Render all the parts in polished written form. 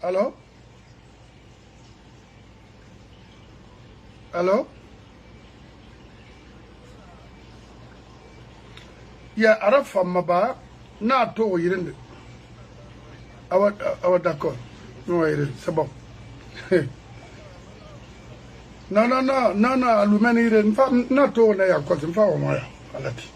Allô? Allô? Ya arafa maba na to yirinde. Awa d'accord. Non, c'est bon. Non, non, non, non, non, alumeni ire nfa na to na ya kwati nfa wa moya. Alati.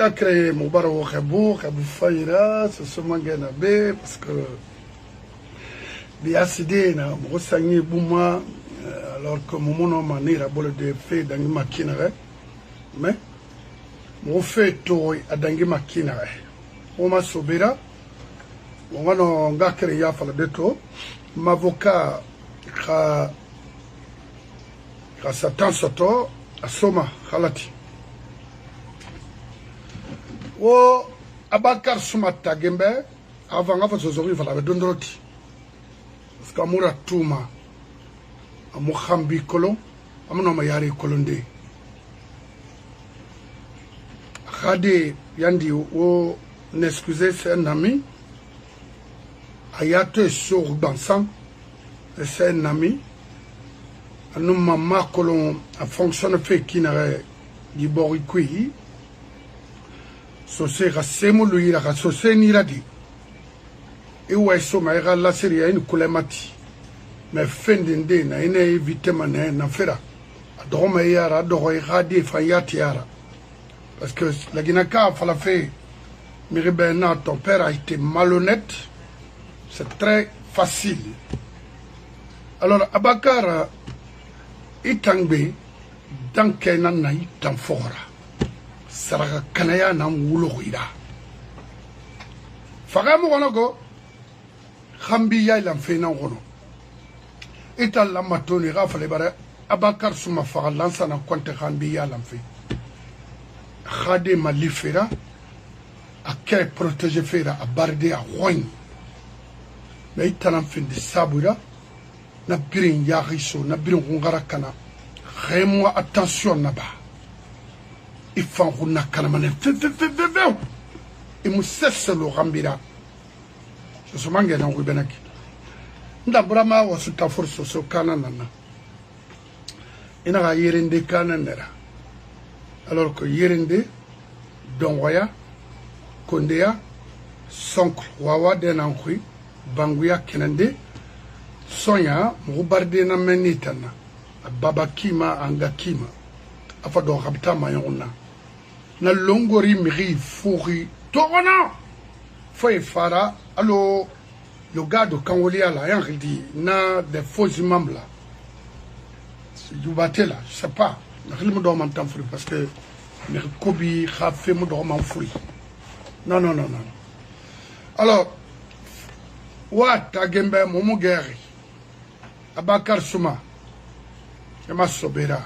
A créé Moubarak Khabou Faïra, c'est ce mangana B, parce que BACD na Moussagné Bouma, alors que mon nom a nira bol de fait dans ma kinare, mais mon fait toi à dangi ma kinare. On m'a sobera, on va non gars créé à faire de tout, m'avocat a Satan Soto, à Soma, Halati. Wo Abakar Sumata Gembe avant avant zozori vala dondroti parce que amura tuma amu khambi kolo amuno mayari kolonde khade yandi o n'excuser c'est un ami ayato sur dansant c'est un ami anu mama kolon a fonctionne fait kinare di borikui sose ga semo luira ga sose niradi e wa so ma ga la seria ni kulemati me fendinde na ine éviter mané na fera adoma yara do ga di fa yati yara parce que la Guinaka fala fait Miribena ton père a été malhonnête, c'est très facile. Alors Abakar itangbe dankena na itanfora saraka kanaya na wulo ida fagamu gonogo khambi ya lamfena gono ita lamatoni gafale bare Abakar suma faga lansa na konte khambi ya lamfe khade malifera akay protéger fera a barde a roin na italam fin de sabura na birin ya riso na birin ngara kana khaymo attention naba il faut qu'on a calmé et nous cesse le rambira je suis mangé dans le Bénak d'Abrama ou sous ta force sur Canana il n'a rien de Cananera alors que Yerinde Dongoya Kondea Sonk Wawa Denankui Banguya Kenende Sonya Moubarde na Menitana Babakima Angakima afa do habita mayona na longori miri furi togona foi fara allo le gars de Kangolia là yan dit na des faux imams là du baté là je sais pas na khlimu do man tamfuri parce que me kobi khafe mu do man furi non non non non alors wa tagembe momu guerre Abakar Suma e ma sobera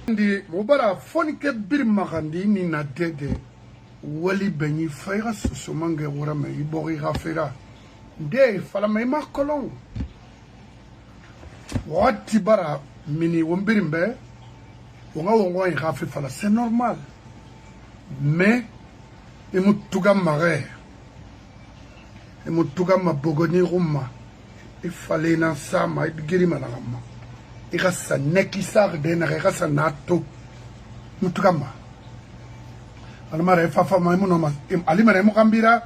ndi mobara fonike bir magandi ni na dede wali beni fayra susumange worama ibori gafera de fala may makolon wati bara mini wombirimbe wonga wongo gafe fala c'est normal mais imutuga mare imutuga mabogoni rumma ifale na sama ibigirima na ramma irasa nekisar de na irasa nato mutukama almara fafa maimuno ma alimara mo kambira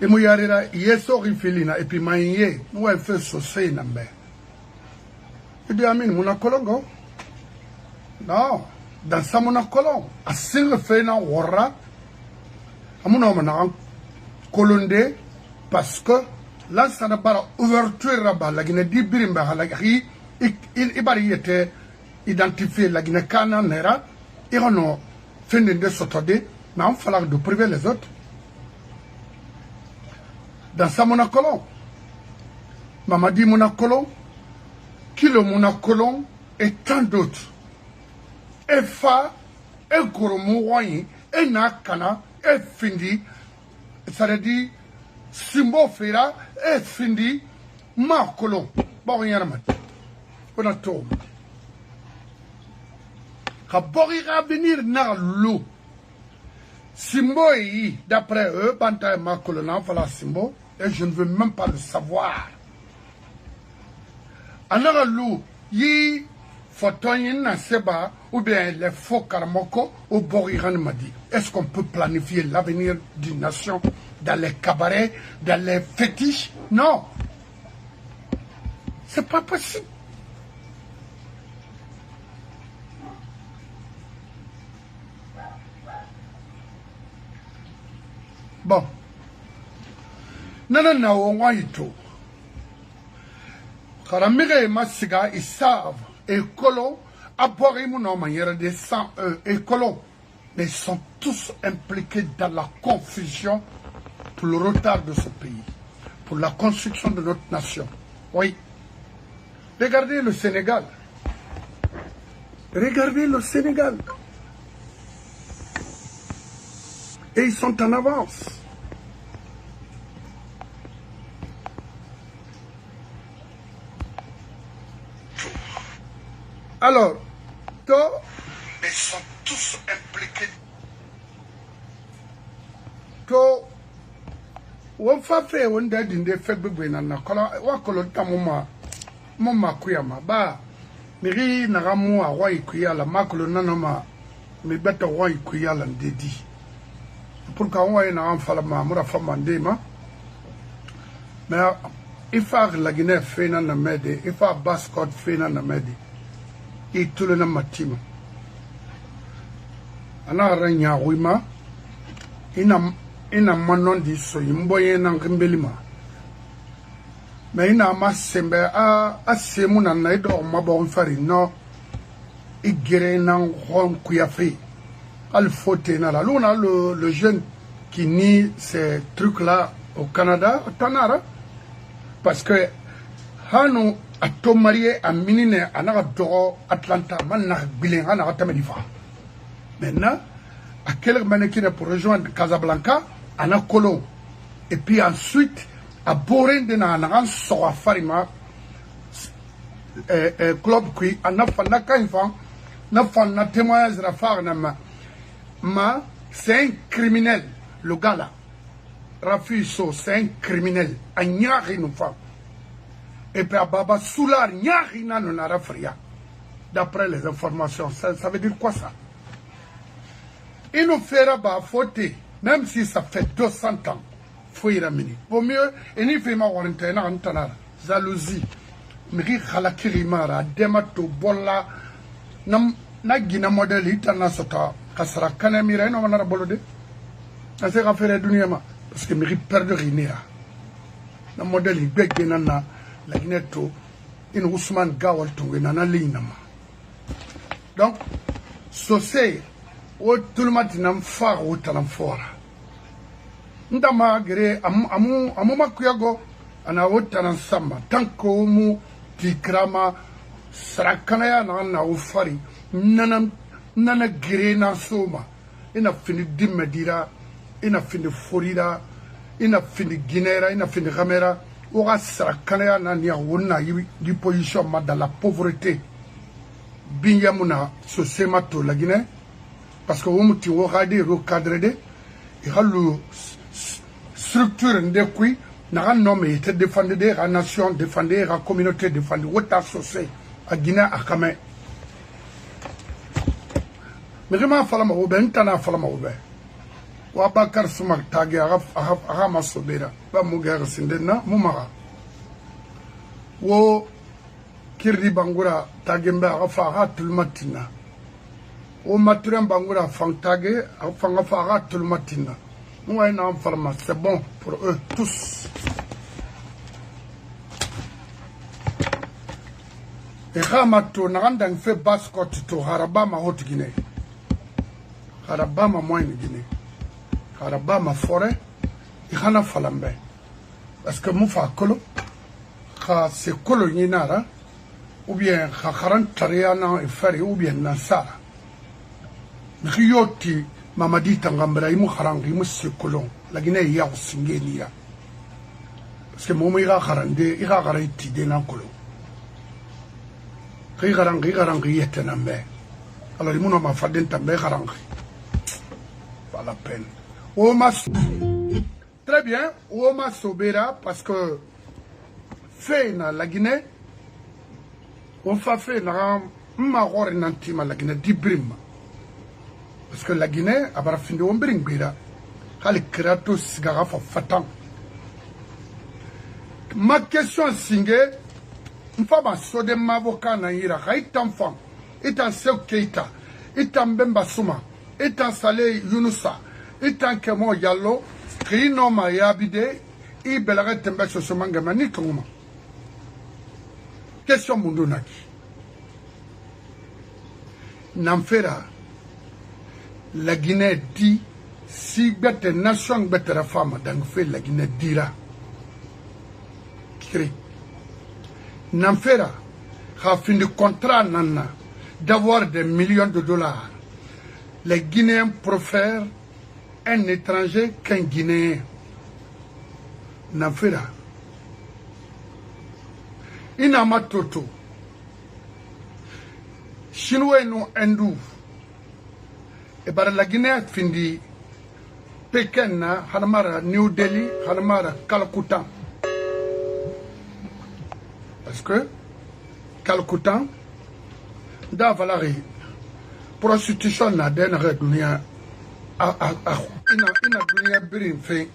emu yarira yeso rifilina epi maye no e fe so sei na mbe idi amin muna kolongo non dans sa muna kolon asin fe na wora amuno mana kolonde parce que là ça n'a pas ouverture là-bas la Guinée di birimba halagi il était identifié la Guinée Kana Nera, et on a fait de s'autoder, mais on fallait de priver les autres. Dans sa monacolon, Mamadi monacolon, Kilo monacolon, et tant d'autres. EFA, e goromu wani e na kana e findi saradi simbo fera e findi ma kolo bo yarama ona to ka bori ga venir na lu simbo yi d'après eux banta ma kolo na fala simbo et je ne veux même pas le savoir anara lu yi fotoyin na seba ou bien les faux karamoko au boriran madi. Est-ce qu'on peut planifier l'avenir d'une nation dans les cabarets, dans les fétiches? Non. C'est pas possible. Bon. Nanana onwaito. Karamire et Masiga, ils savent. Écolo, des 100 écolos, mais ils sont tous impliqués dans la confusion pour le retard de ce pays, pour la construction de notre nation. Oui. Regardez le Sénégal. Regardez le Sénégal. Et ils sont en avance. Alors, ils sont tous impliqués. On fait on a dit des faits de na kola wa kolo tamuma mama kuyama ba miri na ramu a wa ikuyala makolo nanama mi beta wa ikuyala ndedi pour ka wa na an fala ma mura fama ndema mais ifa la Guinée fait na mede ifa bascot fait na mede et tout le matin. Ana ranya wima ina manon di so yimboye na ngembelima. Mais ina masembe a semu na naido mabon fari no igere na ron kuyafi. Al fote na la luna le jeune qui nie ces trucs là au Canada tanara parce que hanu ato marié à minine anaka doro Atlanta manna bilen anaka tamedifa maintenant à quel mannequin pour rejoindre Casablanca ana kolo et puis ensuite à Borende na anaka so farima club qui ana fana kaifan na fana témoignage rafar na ma c'est un criminel le gars là Rafiso c'est un criminel anyari nous femme. Et puis à Baba Soular, Nyarina non a rafria. D'après les informations, ça veut dire quoi ça? Il nous fera bah fauter, même si ça fait 200 ans. Faut y ramener. Vaut mieux, et n'y fait ma warantena antana, jalousie, miri khalakiri-mara, demato, bolla, na gina modèle itana sota, kasara kanemire, no manara bolode. Ase rafere dunyama, parce que miri perdre rinéa. Na modèle ibek benana. La Guinée, in Ousmane Gawal Tungé nana lignama. Donc, c'est tout le monde n'a pas au talent fort. Ndama gere amuma kuyago ana au talent samba. Tant que mu tikrama sarakanaya na ufari nana gere na soma. Ina fini dimedira, ina fini forida, ina fini guinera, ina fini ramera. Ora sarakanaya na nia wona di position ma dans la pauvreté binyamuna sosema to la Guinée parce que womuti wo gadi recadrer de et halu structure ndekui na nome était défendre la nation défendre la communauté défendre wota sosé a Guinée a Kamé mais vraiment fala ma oben tana fala ma oben wa bakar sumak tagi aga masobera ba mugar sindena mumara wo kirdi bangura tagembe aga faga tulmatina o maturen bangura fantage afanga faga tulmatina moi na farma c'est bon pour eux tous et ramato narandang fait bascot to harabama haute Guinée harabama moyenne Guinée Harabama forêt, il y a un falambe. Parce que Moufa Kolo, c'est Koloninara, ou bien Haran Tariana et Ferry, ou bien Nassara. Rioti, Mamadi Tangambra, Imu Harangi, Monsieur Colon, la Guinée Yao Singenia. Parce que mon ira Harande, ira Hariti de Nankolo. Rigarangi yetenambe. Alors, il m'a fait d'un tambe Harangi. Pas la peine. Très bien, Oma Sobera, parce que fait na la Guinée, on fait na Mahor Nantima la Guinée, d'Ibrim. Parce que la Guinée, a barafinde on bring bira. Hali kratos garafa fatan. Ma question singe, mfama sode mavoka na ira, haitan fam, itan Sekou Keita, itan Bemba Souma, itan Saleh Yunusa, itan Kemo Yallo, Krino ma yabide, I belare tembe so mangama ni konguma. Question mundunaki. Namfera, la Guinée dit, si bête nation bête la femme, donc fait la Guinée dira. Kiri. Namfera, a fin de contrat nana, d'avoir des millions de dollars. Les Guinéens préfèrent un étranger qu'un Guinéen. Namfera. Inama Toto. Chinois no Hindou. Et par la Guinée findi Pékin na Hanamara New Delhi, Hanamara Calcutta. Parce que Calcutta da valari prostitution na denre dunia ina dunia birin fe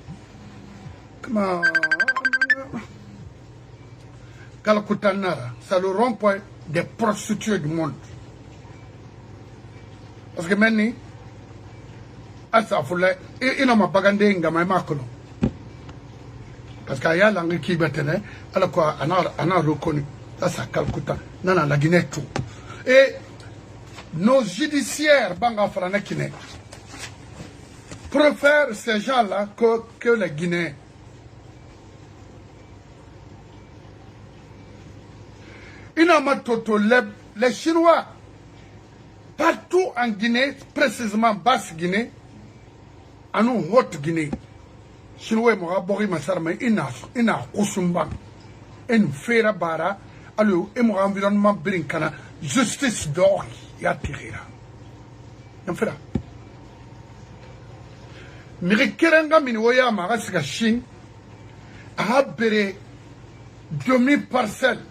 comment Calcutta nara c'est le rond-point des prostituées du monde. Parce que maintenant asa fule ina mapagande ngama makono parce qu'il y a langue qui betene alors quoi ana reconnu ça ça Calcutta nana la Guinée tout et nos judiciaires banga frana kine préfèrent ces gens-là que les Guinéens. Inama Toto les Chinois partout en Guinée, précisément basse Guinée, en haute Guinée, Chinois m'ont abordé ma sœur, mais ina kusumba, en fera bara, alors et mon environnement brincana, justice d'or, ya tirera. Y'en fera. Mais kerenga minwoya marasika Chine, a béré demi-parcelle,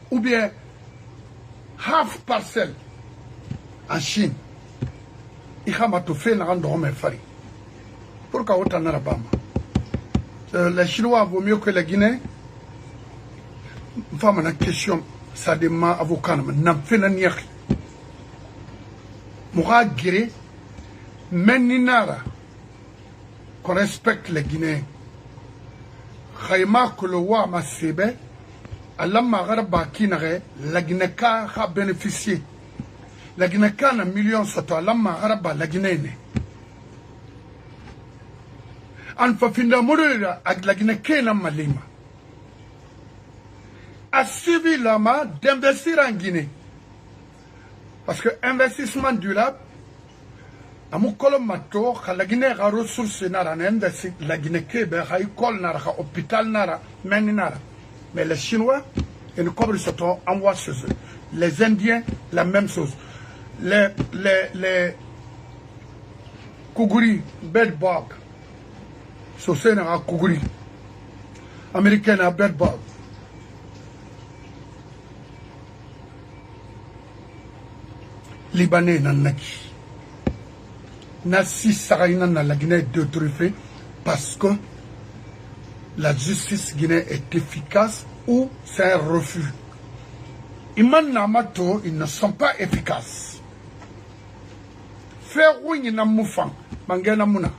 ou bien half parcelle, en Chine, il y a tout fait dans le fari. Pourquoi autant n'a pas? Les Chinois vaut mieux que les Guinéens. Femme une question, ça demande avocat, n'a fait n'a niak. Moura guéri, meninara, qu'on respecte les Guinéens. Khaïma que le roi m'a sébé, Allah m'a rabakinare, la Guinée a bénéficié. La Guinée a un million soto alama araba la Guinée. En fafinda morira ag la Guinée kena malima. A suivi lama d'investir en Guinée. Parce que investissement durable, à mon colomato, la Guinée a ressources nara investi la Guinée kebe a école nara hôpital nara meni nara. Mais les Chinois, ils ne couvrent soto envoient chez eux. Les Indiens, la même chose. Les Kougouri, bedbug, Sosé n'a Kougouri, Américain à bedbug. Libanais n'a naki. Nasi Saraïna n'a la Guinée d'autorité parce que la justice guinéenne est efficace ou c'est un refus. Iman Namato, ils ne sont pas efficaces. Faire oui na moufang, mangena muna.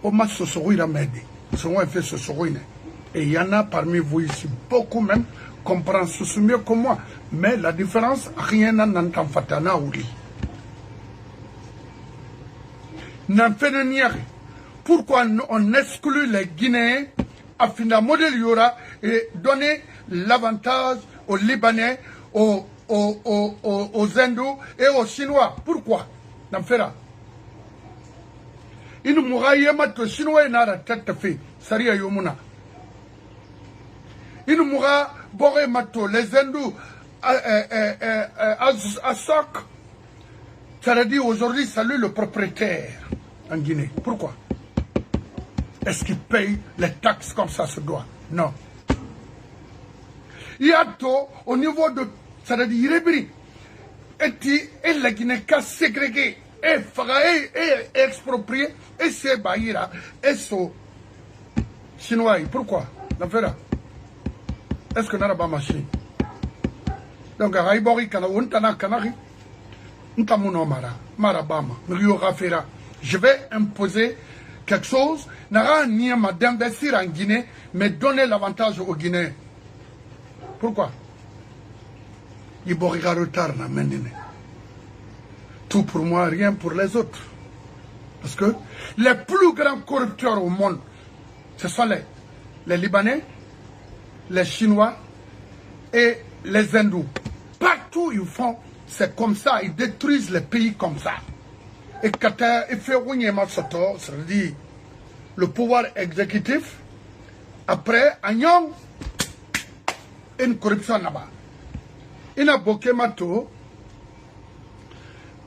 Oma sosori la m'aider. Son fait sosori. Et il y en a parmi vous ici, beaucoup même, comprennent ce mieux que moi. Mais la différence, rien n'entend fatana ouli. N'en fait rien. Pourquoi on exclut les Guinéens afin de modèle Yora et donner l'avantage aux Libanais, aux Hindous et aux Chinois? Pourquoi? n'en fera. Il nous mourra yamato chinois n'a la tête fait, saria yomuna. Il nous mourra boré mato, les hindous, à soc. Ça veut dire aujourd'hui, salut le propriétaire en Guinée. Pourquoi? Est-ce qu'il paye les taxes comme ça se doit? Non. Il y a tout au niveau de, ça veut dire, Irébri. Et la Guinée qu'a ségrégé, et exproprié, et c'est Bahira, et so Chinois. Pourquoi? Est-ce que n'a pas marché? Donc, à Raibori, Kanaountana, Kanari, Ntamunomara, Marabama, Rio Rafera. Je vais imposer quelque chose, n'aura ni d'investir en Guinée, mais donner l'avantage aux Guinéens. Pourquoi? Il y a retard na maintenant. Tout pour moi, rien pour les autres. Parce que les plus grands corrupteurs au monde, ce sont les Libanais, les Chinois et les Hindous. Partout ils font, c'est comme ça, ils détruisent les pays comme ça. Et quand il fait c'est-à-dire le pouvoir exécutif, après, Agnon, une corruption là-bas. Il a boqué mato,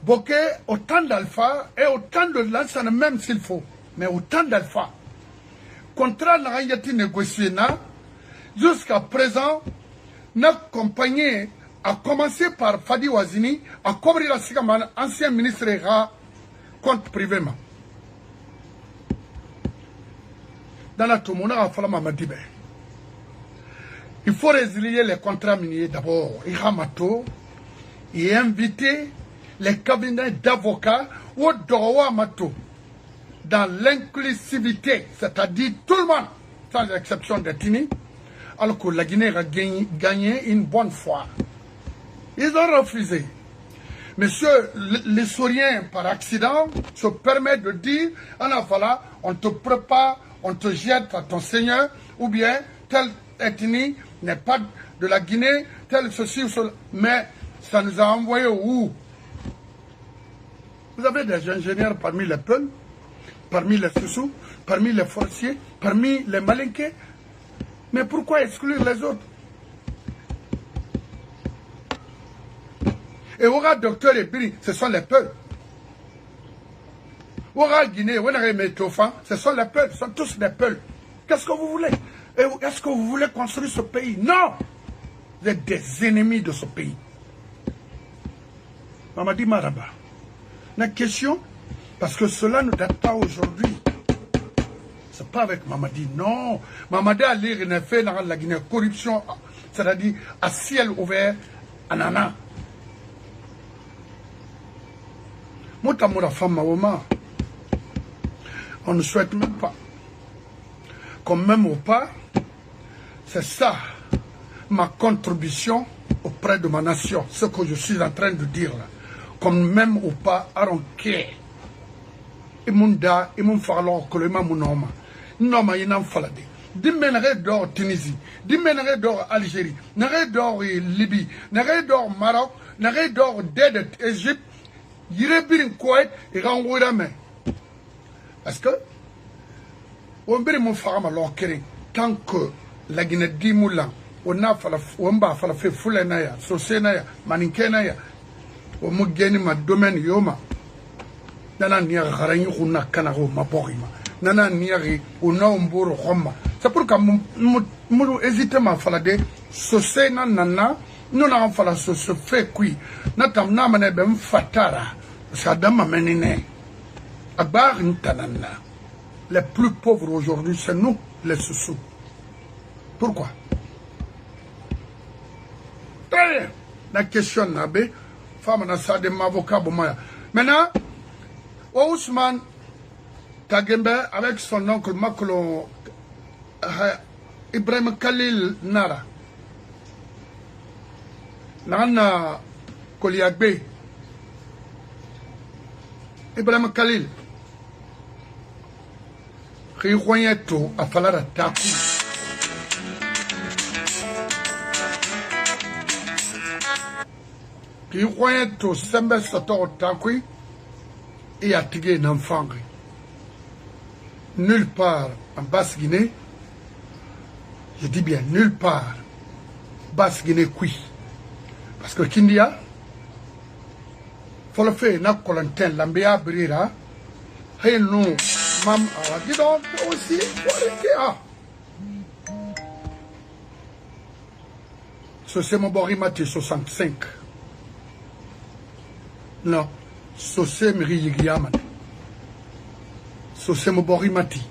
boqué autant d'alpha et autant de l'ensemble même s'il faut, mais autant d'alpha. Contrat n'a rien été négocié jusqu'à présent, notre compagnie a commencé par Fadi Wazini à couvrir la Sigaman, ancien ministre compte privément. Dans la Toumona, il faut Mamadibé. Il faut résilier les contrats miniers d'abord. Il a invité les cabinets d'avocats au droit Mato dans l'inclusivité, c'est-à-dire tout le monde, sans exception des Tini, alors que la Guinée a gagné une bonne fois. Ils ont refusé. Monsieur l'historien, par accident, se permet de dire, voilà, on te prépare, on te jette à ton Seigneur, ou bien telle ethnie n'est pas de la Guinée, tel ceci ou cela. Mais ça nous a envoyé où? Vous avez des ingénieurs parmi les Peuls, parmi les Soussous, parmi les forestiers, parmi les Malinqués. Mais pourquoi exclure les autres? Et Oura, docteur et Biri, ce sont les Peuls. Oura, Guinée, Ouenare, Métofan, ce sont les Peuls, ce sont tous des Peuls. Qu'est-ce que vous voulez? Est-ce que vous voulez construire ce pays? Non! Vous êtes des ennemis de ce pays. Mamadi Maraba. La question, parce que cela ne date pas aujourd'hui. C'est pas avec Mamadi, non. Mamadi a l'air, il a fait dans la Guinée corruption, c'est-à-dire à ciel ouvert, anana. Moutamoura femme on ne souhaite même pas. Comme même ou pas, c'est ça ma contribution auprès de ma nation, ce que je suis en train de dire là. Comme même ou pas, aronké. Imunda, imun falo, kolema munoma. Noma inam falade. Dimmenere d'or Tunisie, dimmenere d'or Algérie, nere d'or Libye, nere d'or Maroc, nere d'or d'aide Égypte, Yirebirin Kuwait, et Rangouirame. Parce que, on peut me faire ma tant que la Guinée d'Imoula, on a fait Fulenaya, Sosenaya, Maninkenaya, on m'a gagné ma domaine Yoma. Nana niya Harani Huna Kanaro, ma porima. Nana niari, on a un bourg Roma. C'est pour que nous hésitons à faire Sosena Nana, nous n'avons pas se fait qui. Natam Namane Ben Fatara, Sadama Menine. Abar Ntanana. Les plus pauvres aujourd'hui, c'est nous, les Soussous. Pourquoi? Très bien. La question n'a pas. Femme n'a pas de m'avocat. Maintenant, Ousmane Tagembe, avec son oncle Makolo Ibrahim Khalil Nara, Nana Koliagbe, Ibrahim Khalil, Rihuayeto a fallu taku. Rihuayeto sembe soto taku. et a tigé un enfant. Nulle part en Basse-Guinée, je dis bien nulle part, Basse-Guinée qui. Parce que Kindia, faut le faire, n'a colontin, l'ambia brira, hey non, mam, dis donc, aussi, c'est mon borimati 65. Non, c'est Miri Yigiaman. C'est mon borimati.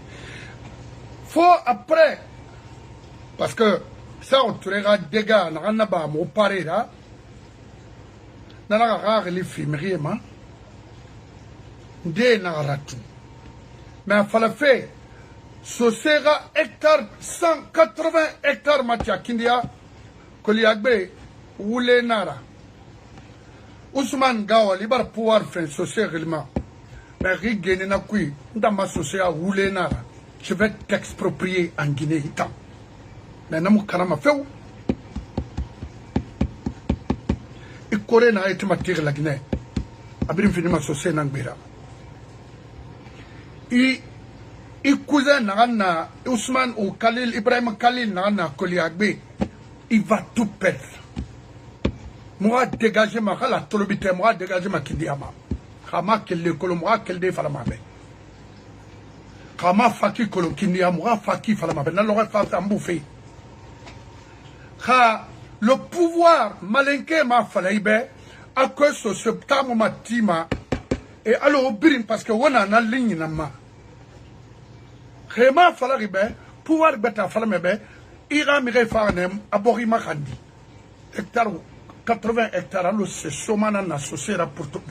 Faut après, parce que ça, on tuera des dégâts, on n'a pas mon pari là. On n'a pas les films, rien. Dès narratif. Mais il fallait faire. Ce sera hectare, 180 hectares, Matia Kindia. Koliagbe, Oulé Nara. Ousmane Gawa, il va pouvoir faire ce réellement. Mais Rigene Nakui, dans ma société à Oulé Nara, je vais t'exproprier en Guinée. Mais non, Karama fait où? Et Corée n'a été matière la Guinée. Abrim fini ma société Nangbira. Et cousin Nana, Ousmane ou Khalil, Ibrahim Khalil Nana, Koliagbe. Il va tout perdre. Moi, dégager ma la tolobité, moi, dégager ma kindiama. Kama kelle kolom, moi, kelle de falamabe. Kama faki kolom kindiama, moi, faki falamabe. N'a l'aurait pas fait en bouffer. Le pouvoir malinqué m'a fallu, à cause de ce temps, ma tima, et alors, birin, parce que on a une ligne, nama. Réma fallu, pouvoir bêta falamabe. Ira mire farnem aborima kandi hectare 80 hectares alors c'est somana na société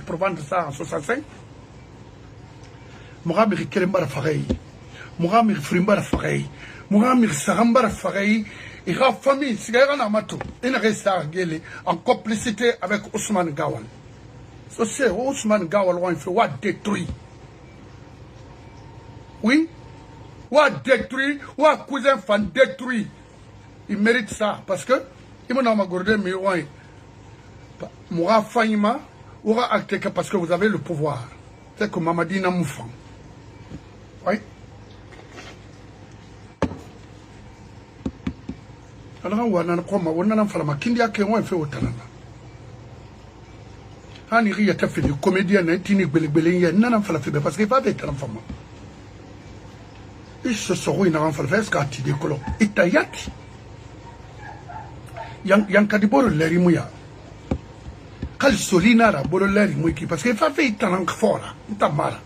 pour vendre ça en 65 Mohamed Kelembar Faray Mohamed Frimbar Faray Mohamed Sahambar Faray ira famille sigara na mato ina resta gele en complicité avec Ousmane Gawal c'est Ousmane Gawal on fait what détruit oui what détruit what cousin fan détruit. Il mérite ça parce que il m'a gourdé mais ouais moura faima aura acté que parce que vous avez le pouvoir c'est que Mamadi n'a moufan oui alors on a comme on a falama kindia ke on fait autant hani riya ta fait du comédien na tini gbelegbele ya nana fala fait parce que pas être en femme il se soro ina en fala fait ka ti de kolo itayati yang kadiboro leri muya kal solina ra boro leri muiki parce que fa fait tanan fora ntamara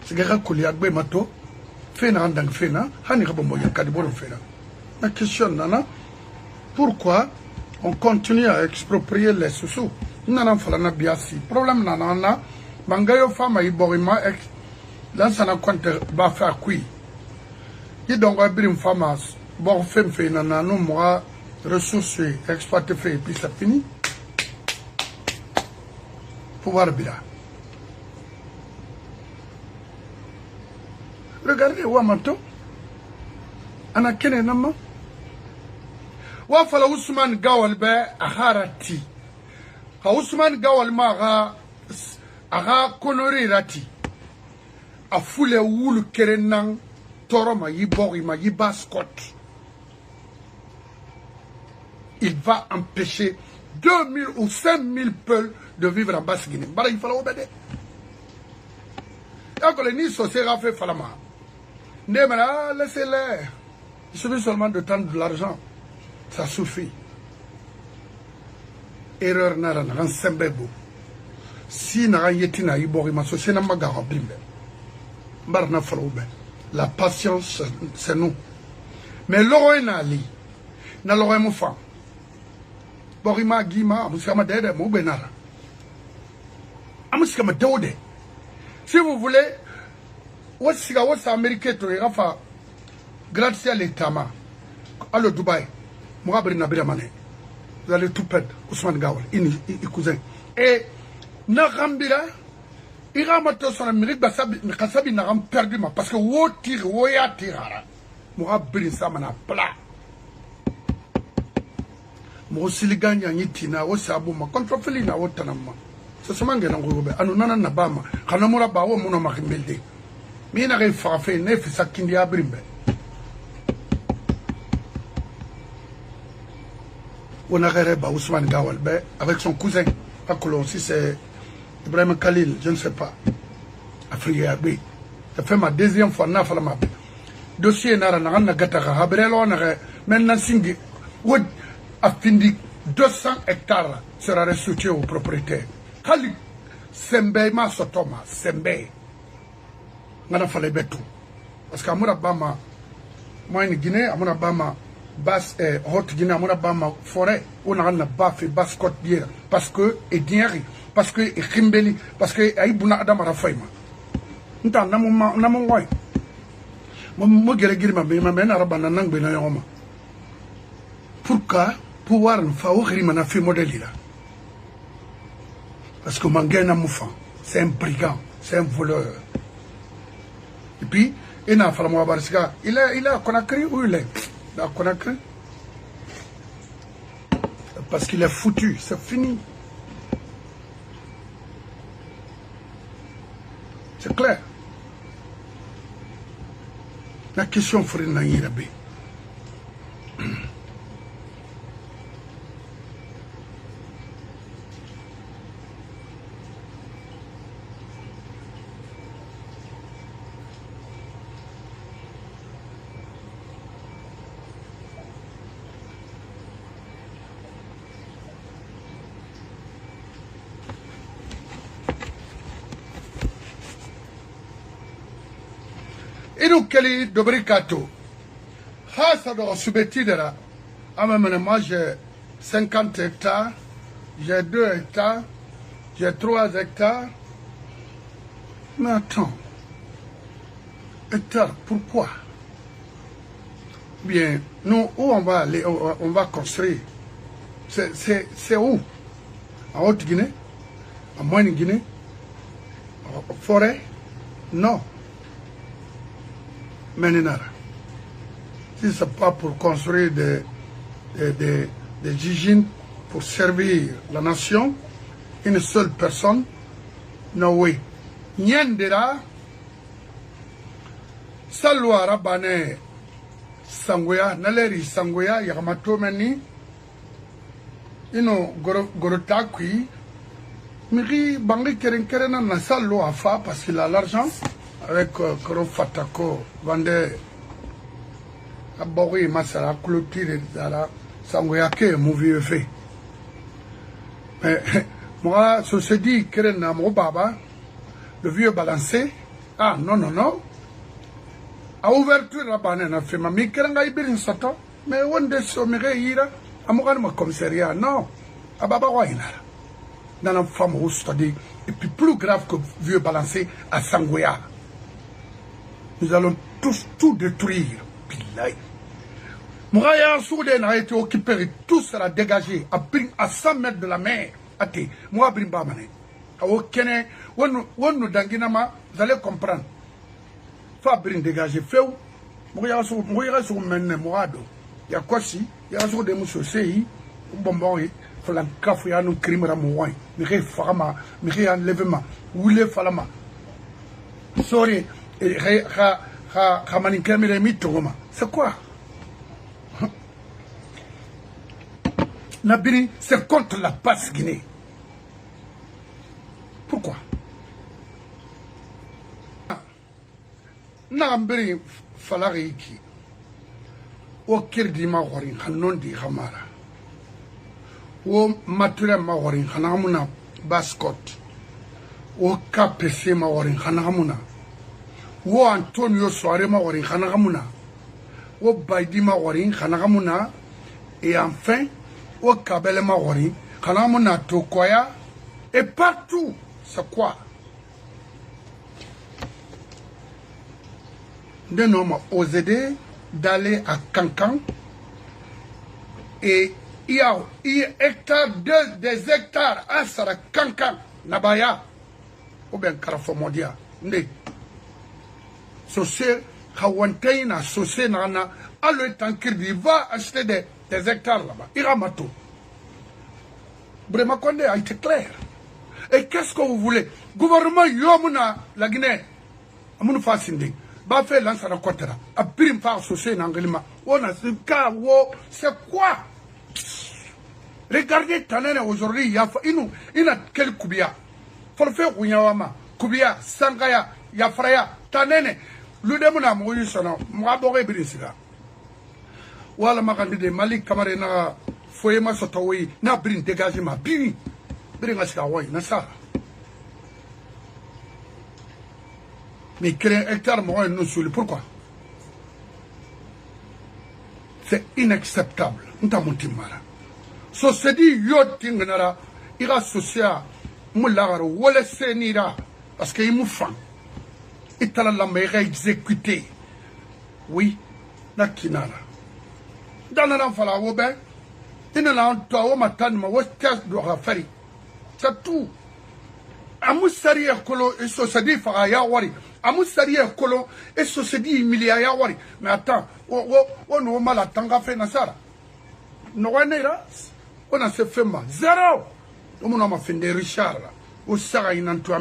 sigara kuli agbe mato fena andang fena hani ka bombo yang kadiboro fena ma question nana pourquoi on continue à exproprier les sous nana fala na biasi problème nana na bangayo fama iborima ex dans sana compte ba fa kui yi dongo birim famas bon fait nana nous moi ressources exploiter fait et puis ça finit pouvoir bila regardez Wamato ana kene nama wa fala Ousmane Gawal be aharati ha Ousmane Gawal ma aga konori rati a fule wulu kerenan toroma yibori ma yibaskot. Il va empêcher 2000 ou 5000 peuples de vivre en Basse-Guinée. Il faut l'obéir. Donc, les Nice sera fait falama. Laissez-les. Il suffit seulement de tendre de l'argent. Ça suffit. Erreur n'a rien sembebo. Si n'a rien été na ibori ma société n'a pas gardé. Barna falobé. La patience, c'est nous. Mais l'oreille n'a li. N'a l'oreille mon femme. Borima Gima, Amuskama Dede, Moubenara. Amuskama Dode. Si vous voulez, what's Américain to Rafa, grazie à l'État, à le Dubaï, Mourabri Nabiramane. Vous allez tout perdre, Ousmane Gawal, cousin. Et Narambira, Iramato son Amérique, Kasabi n'a perdu, parce que Wotir, Woya Tirara, Mourabri Samana, plat. Mosili ganya nyitina wo sabu ma kontrofeli na wotanama c'est seulement que nous avons un Nabama, Kanamura Bawa Monomakimbelde. Mina Fafe, Nefisa Kindia Brimbe. On a Reba Ousmane Gawalbe avec son cousin à Colon, si c'est Ibrahim Khalil, je ne sais pas. Afrique Abé. Ça fait ma deuxième fois, n'a pas la map. Dossier Narana Gatara, Habrelo, maintenant Singi, Wood a fini 200 hectares sera restitué aux propriétaires. Kali Sembe ma sotoma, Sembe. Ngana fallait betu. Parce qu'à Mourabama, moi en Guinée, à Mourabama, basse haute Guinée, à Mourabama, forêt, on a un baf et basse côte bière. Parce que, et diari, parce que, et Kimbeli, parce que, Aïbouna Adam Rafaïma. Nous n'avons pas. Moi, je suis pourquoi pouvoir ne pas faire modèle? Parce que c'est un brigand, c'est un voleur. Et puis, il a Conakry où il est? Il a Conakry. Parce qu'il est foutu, c'est fini. C'est clair. La question ferait Naïrabe. Et nous, quel Dobricato, ça doit subir de là. Moi, j'ai 50 hectares, j'ai 2 hectares, j'ai 3 hectares. Mais attends, hectares, pourquoi? Bien, nous, où on va aller, on va construire? C'est où? En Haute-Guinée? En Moyenne-Guinée? En forêt? Non. Maintenant, si ce n'est pas pour construire des usines pour servir la nation, une seule personne, no way. Nyandera, Salwa Rabane Sangoya, Naleri Sangoya, Yamato Meni, Ino Gorotakui, Miri Bangri Kerenkerena na Salwa Afa parce qu'il a l'argent. Avec Koro Fatako, vendait à Bori, Massara, clôture, Sangoyake, mon vieux fait. Mais moi, je se dit que Baba, le vieux balancé, ah non, non, non. À ouverture, la banane a fait ma mikranga ibin sato, mais on de sommerait ira, à mon commissariat, non, à Baba Waina. Dans la femme au stade, et puis plus grave que vieux balancé à Sangoya. Nous allons tous tout détruire. Billahi. Mouraya Souden a été occupé, tout sera dégagé à 100 mètres de la mer. Ate, moi Brimba Mané. A Okene, on nous danginama, vous allez comprendre. Fabrin dégagé, feu. Mouraya sur Mene Mourado. Il y a quoi si? Il y a sur des mousses CI, bonbon, Falan Kafouya, nous crime Ramouin, Mire Farama, Mire Enlèvement, Oule Falama. Sorry. C'est quoi? Nabini, c'est contre la passe Guinée. Pourquoi? Nambiri Falariki. O Kirdi Mawarin, Hanondi Hamara. O Mature Mawarin, Hanamuna Bascot. O KPC Mawarin, Hanamuna. Wo Antonio Soare Mawarin Hanagamuna, Wo Baidi Mawarin Hanagamuna, et enfin, Wo Kabele Mawarin, Hanamuna Tokoya, et partout, c'est quoi? Des hommes osé d'aller à Cancan, et il y a des hectares à Sara Cancan, Nabaya, ou bien Karafomodia, Ndé. Socié, Hawantaina, Socié Nana, à le temps qu'il va acheter des hectares là-bas. Iramato. Bremakonde a été clair. Et qu'est-ce que vous voulez? Gouvernement Yomuna, la Guinée, Amoun Fassindi, Bafé Lansana Kotera, a prim par Sosé Nangelima, on a ce cas, c'est quoi? Regardez Tanene aujourd'hui, il y a quel Koubia? Faut le faire Ouyawama, Koubia, Sangaya, Yafraya, Tanene, Ludemuna Mouyusana, Mwabore Brisila. Wala Makandi Malik Kamarena, Foyema Sotawi, na brin dégagement, bini, bringaskawai, Nasa. Mais créer un hectare, moi, nous sur le pourquoi? C'est inacceptable. Ntamuntimara. So c'est dit, yotingnara, ira socia, moulagaro, wole senira, parce qu'il m'a fait. Il t'a la meilleure exécuté. Oui, na kinara. Dans l'enfant la wobe, il n'a pas toi, matan, ma westas doit faire. C'est tout. Amoussari kolo, et so c'est dit, faraya wari. Amoussari kolo, et so c'est dit, milliards wari. Mais attends, on a mal à tanga fait nasara. Non, on a se fait mal. Zéro. On a fait des Richard. Au Sarah, il n'a pas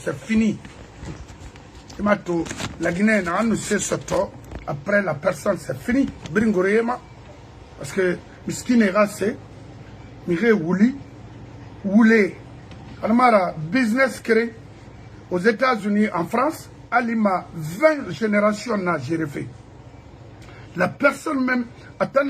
c'est fini. La Guinée n'a pas ce soto. Après la personne, c'est fini. Bringoréma. Parce que, miskin est rassé. Mire Wouli. Woulé. Alors, business créé aux États-Unis, en France. Alima, 20 générations n'a géré fait. La personne même, attend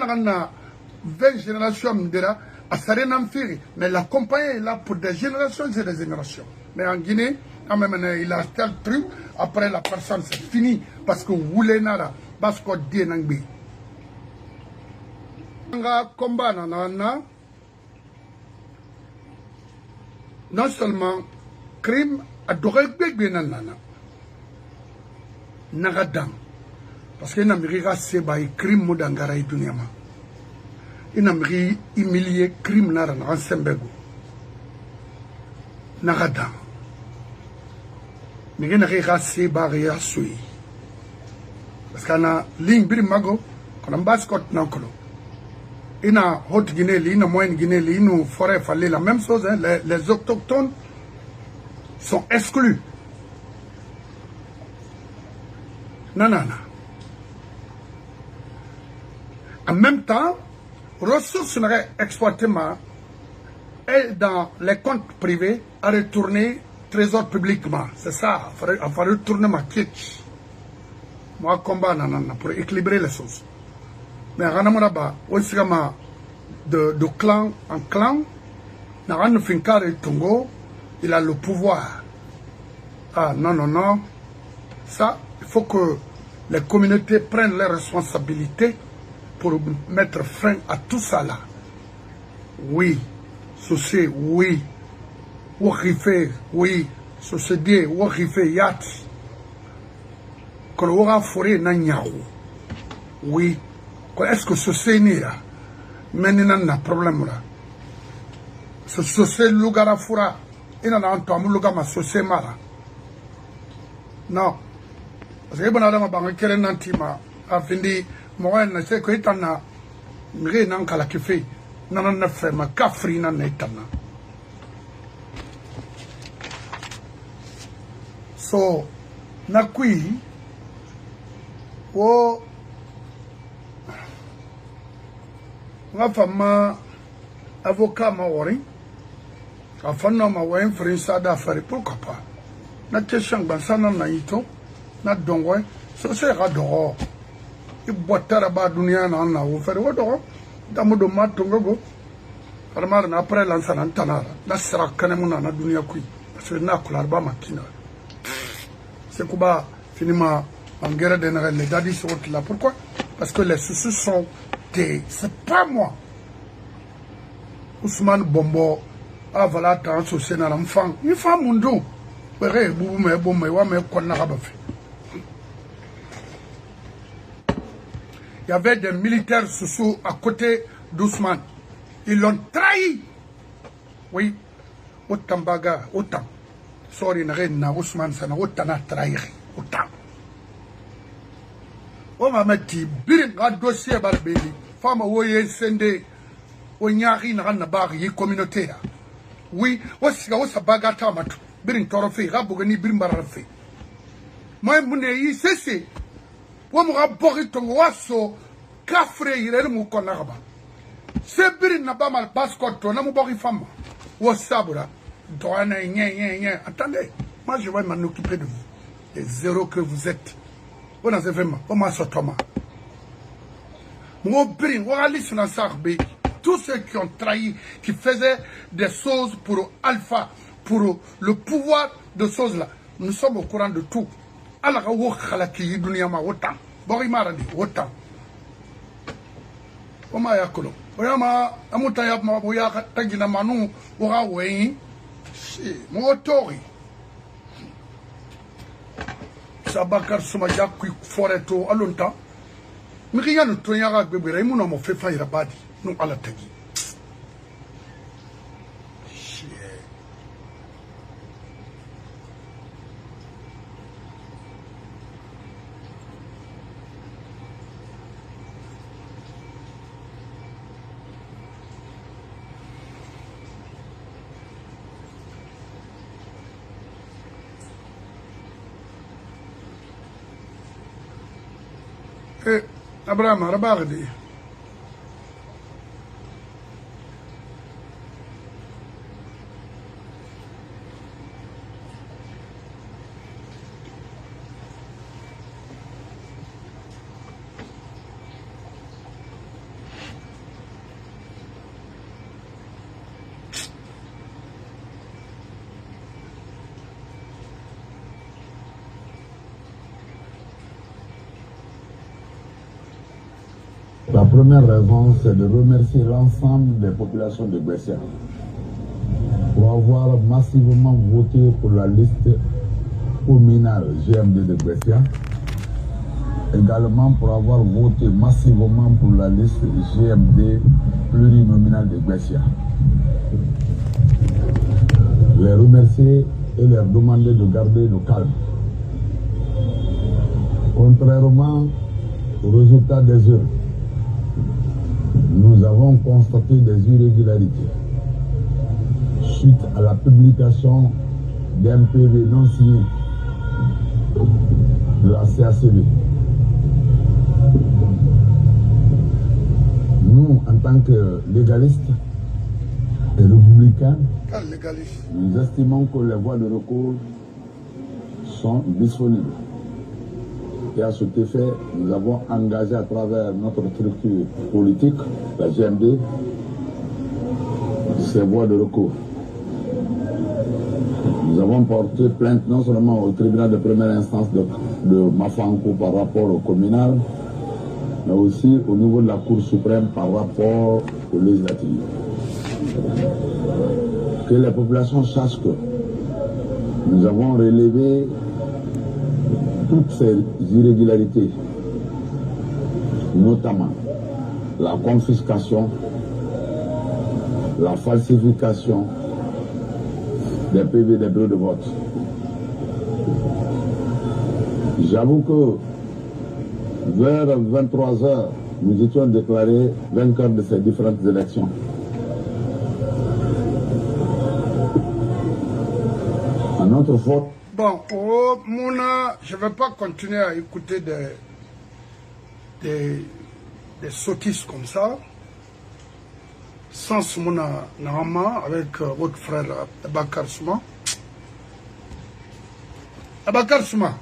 20 générations d'era, à Sarenam Firi, mais la compagnie est là pour des générations et des générations. Mais en Guinée, il a tel truc, après la personne c'est fini, parce que vous voulez nara, parce que Dieu n'a pas. Combat non seulement crime, à Dorébé Nana, Nagadam, parce qu'il n'a pas de crime Moudangara et Dunyama. Il n'a pas humilié crime Naran en Sembego. Nagadam. Mais il n'a pas de barrière sui. Parce qu'il y a une ligne Birimago, qu'on a un bascot nankolo. Il y a une haute Guinée, il y a une moyenne Guinée, il y a une forêt fallait la même chose. Hein. Les autochtones sont exclus. Non. En même temps, ressources n'auraient exploité et dans les comptes privés à retourner trésor publiquement. C'est ça, il faut retourner ma kitsch. Moi, combat pour équilibrer les choses. Mais Ranamoraba, de clan en clan, Naran Finkar et Tongo, il a le pouvoir. Ah non. Ça, il faut que les communautés prennent leurs responsabilités pour mettre fin à tout ça là. Oui, ceci, oui. Ouarifé, oui. Ceci, ouarifé, yat. Koloura forêt n'anyao. Oui. Est-ce que ceci n'est là? Maintenant, il y a un problème là. Ceci, l'ougara fura. Il y a un temps, l'ougama, ceci, mara. Non. Parce que bon adam bang kere nantima afindi moyen na se ko itana mire nan kala kife nan na fe ma kafri nan itana so na kui o nga fama avocat ma wori afano ma wen frinsa da fari pourquoi pas na question bansana na ito na dongwe so se ga dogo I botara ba dunia na wo fere wo dogo damudo matongo go armar na après lansana tanara na sera kanemuna na dunia kui parce que na kula ba makina c'est kuba finima en guerre de les dadis sont là pourquoi parce que les sous sont des c'est pas moi Ousmane Bombo a voilà tant so sena l'enfant une femme mundo bere bubu me bombe wa me konna ga ba fait. Il y avait des militaires sous à côté d'Ousmane. Ils l'ont trahi. Oui. Autant baga, autant. Sorry, n'a Ousmane, ça n'a autant à trahir. Autant. On va mettre un dossier barbeli. Femme, oui, sende. On y a rien à la barre, communauté. oui wasiga wasabaga tamatu birin torofe rabogani birin barafe moi mune yi sese wo mo rabori tongo waso kafre yire mu konarba se birin na ba mal passport na mu bori femme wo sabura doana nye attendez moi je vais m'en occuper de vous les zéros que vous êtes on a vraiment on m'a sotoma mo birin wa ali suna sarbe tous ceux qui ont trahi, qui faisaient des choses pour Alpha, pour le pouvoir de choses là. Nous sommes au courant de tout. Allah wo khalaki dunia ma wotan. Bori maradi wotan. Oma yakolo. Oyama amuta ya ma boya tagina manu ora wen. Si motori. Sabakar suma jakui foreto alonta. Miriya no tonyara bebere imuno mo fefa irabadi. Non à la tagi. Abraham, Rabagdi. La première raison, c'est de remercier l'ensemble des populations de Gbessia pour avoir massivement voté pour la liste communale GMD de Gbessia, également pour avoir voté massivement pour la liste GMD plurinominale de Gbessia. Les remercier et leur demander de garder le calme. Contrairement au résultat des urnes, nous avons constaté des irrégularités suite à la publication d'un PV non signé de la CACB. Nous, en tant que légalistes et républicains, nous estimons que les voies de recours sont disponibles. Et à cet effet, nous avons engagé à travers notre structure politique, la GMD, ces voies de recours. Nous avons porté plainte non seulement au tribunal de première instance de Mafanko par rapport au communal, mais aussi au niveau de la Cour suprême par rapport aux législatives. Que les populations sachent que nous avons relevé toutes ces irrégularités, notamment la confiscation, la falsification des PV des bureaux de vote. J'avoue que vers 23 h, nous étions déclarés vainqueurs de ces différentes élections. À notre faute. Bon, oh, Mouna, je ne vais pas continuer à écouter des sottises comme ça. Sans Mouna Nahama, avec votre frère Abakar Souma. Abakar Souma,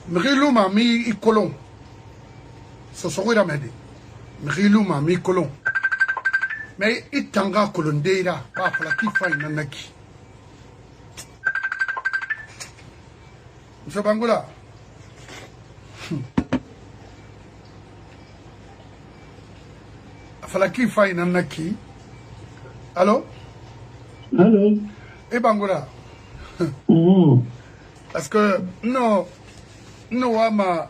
Mrilouma mi ikolon. Ce serait la médée. Mrilouma mi ikolon. Mais itanga kolondeira, pas la kifa inanaki. Monsieur Bangoula. Falaki fa inanaki. Allô? Allô? Et Bangoula. Parce que non ama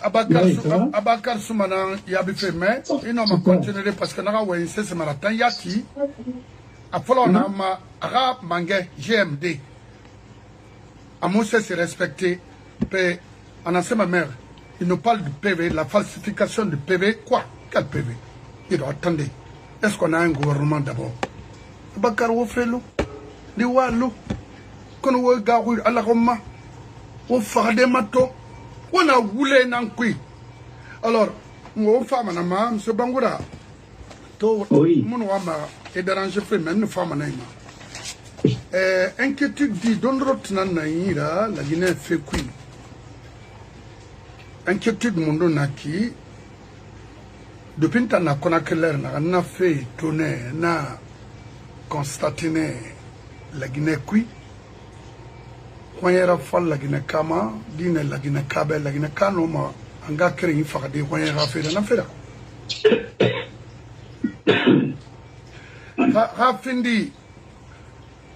Abakar Soumana yabi fait mais il n'a pas continué parce que n'a pas c'est ce matin yati a fallu na ma ara mangé GMD. Amousse se respecter. En ancien ma mère, il nous parle du PV, la falsification du PV. Quoi? Quel PV? Il doit attendre. est-ce qu'on a un gouvernement d'abord? Bakar Wofelo, les Wallo, qu'on voit Garou à la Roma, au Fardemato, on a voulu n'enqui. Alors, mon femme, M. Bangoura, oui. Mon Wama, et déranger fait même une femme en aima. Inquiétude dit, Donrot Nanaïra, la Guinée fait qui. Inquiétude, mon donaki, depuis que na Conakry, na fait tourner, na constaté la Guinée qui. Quand il y a fall la Guinée Kama, dîne la Guinée Kabel, la Guinée Kanoma, en gars créé une fois des quand il y a fait de l'affaire. Rafindi,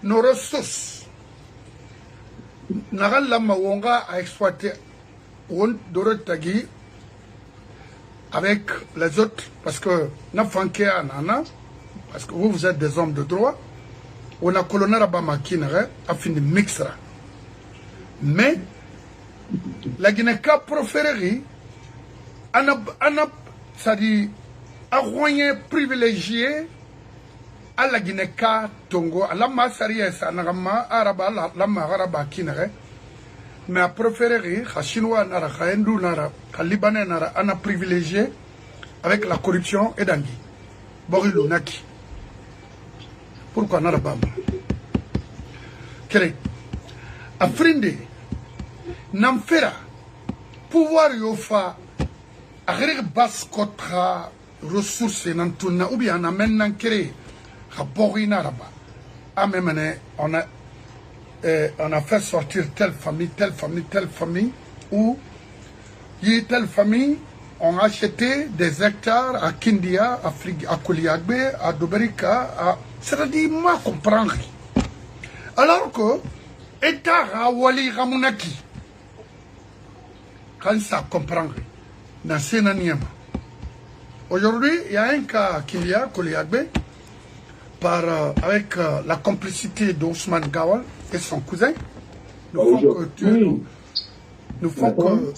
nos ressources, Naral Lama Wonga a exploité Dorotagi avec les autres, parce que Nafankia Nana, parce que vous êtes des hommes de droit, on a colonel Abama Kinere a fini mixera. Mais la Guinée-Ka proférerie, c'est-à-dire, a royen privilégié à la Guinée-Ka Tongo, à la Massaria, à la Maharaba Kinere, mais a proférerie, à Chinois, à Hindou, à Libanais, a privilégié avec la corruption et d'Angui. Borilou Naki. Pourquoi Narabam? Quel Afrindi, Namfera, pouvoir yofa, agréger baskotra, ressources n'antuna, ou bien on amène n'encré, à Borina là-bas. Ah, même on a fait sortir telle famille, ou telle famille ont acheté des hectares à Kindia, à Kouliagbe, à Doberika, c'est-à-dire, moi, comprendre. Alors que, État Rawali Ramounaki, quand ça comprend, dans Sénaniema. Aujourd'hui, il y a un cas qu'il y a, Kouliagbe, avec la complicité d'Ousmane Gawal et son cousin. Nous font que tu nous font que.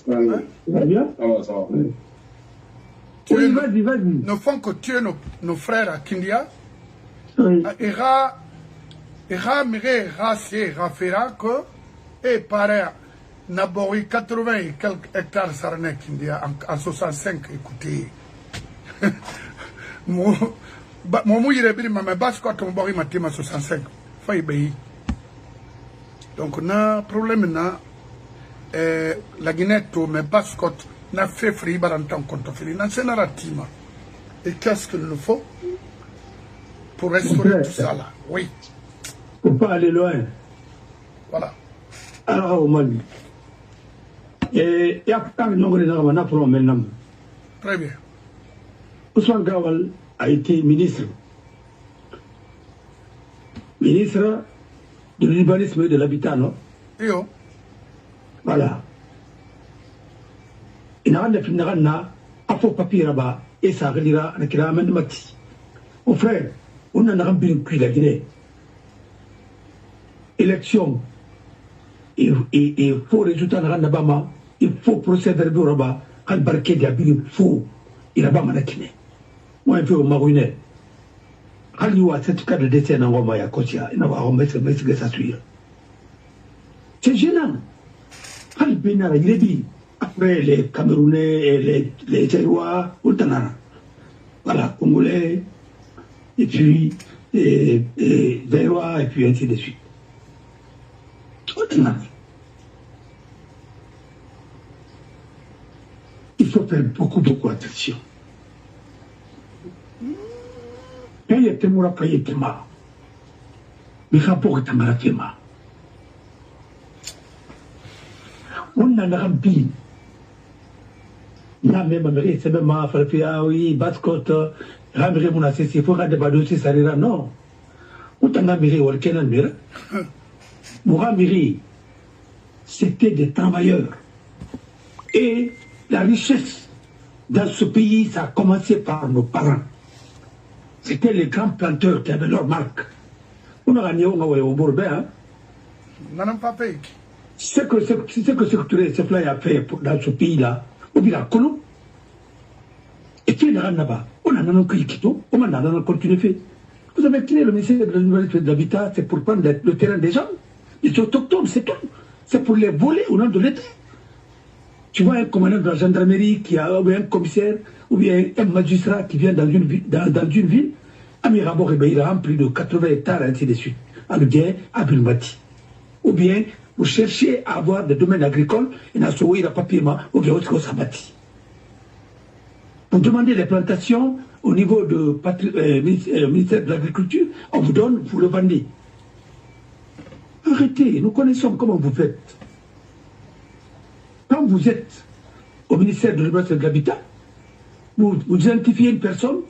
Nous font que tuer nos frères à Kindia. Ira mire racier rafera que et pareil n'abori 80 et quelques hectares sarnek India en 65 écoutez mon mouille bien ma basse quand on bori matima 65 faille bay donc on a problème na la Guinée to mais basse quand n'a fait free barantan contre fili na c'est narrative et qu'est-ce qu'il nous faut pour restaurer tout ça là oui. Faut pas aller loin. Voilà. Alors, au Mali. Et il y a pas de nombre de pour maintenant. Très bien. Ousmane Gawal a été ministre. Ministre de l'urbanisme et de l'habitat, non? Yo. Voilà. Il n'a pas de papier là-bas et ça relira avec la main de Mati. Mon frère, on a un bien cuit la Guinée. Élection, il faut résultat dans Nabama, il faut procéder au rabat, quand Barké il faut, il a pas manakine. Moi, je vais au Marouinet. Quand il y a cette cas de décès dans Wamaya Kotia, il n'a pas remis ce ça suit. C'est gênant. Quand il est dit, après les Camerounais et les Tchaïrois, voilà, Congolais, et puis Zaïrois, et puis ainsi de suite. Il faut faire beaucoup attention. Quand il y a des gens qui ont été morts, mais rapport est à on a un bien. Il y a même un mérite, c'est même un frère, ah oui, Bascotte, Ramire Mounassé, il faut regarder le dossier, ça ira, non. On a un mérite, on a un mérite. Mouramiri, c'était des travailleurs. Et la richesse dans ce pays, ça a commencé par nos parents. C'était les grands planteurs qui avaient leur marque. On a gagné au Bourbet. Ce que ce Touré a fait dans ce pays-là, on dit la Colombe. Et puis, là-bas, on a un Kito, on a un continué fait. Vous avez créé le ministère de l'Habitat, c'est pour prendre le terrain des gens, les autochtones, c'est tout. C'est pour les voler au nom de l'État. Tu vois un commandant de la gendarmerie qui a, ou bien un commissaire, ou bien un magistrat qui vient dans une ville, Amirabo il a rempli de 80 hectares, ainsi de suite, à Ludien, à Bilmati. Ou bien, vous cherchez à avoir des domaines agricoles, et n'a sauvé le papier, ou bien autre chose à bâtir. Vous demandez les plantations au niveau du ministère de l'Agriculture, on vous donne, vous le vendez. Arrêtez, nous connaissons comment vous faites. Quand vous êtes au ministère de l'Habitat, vous identifiez une personne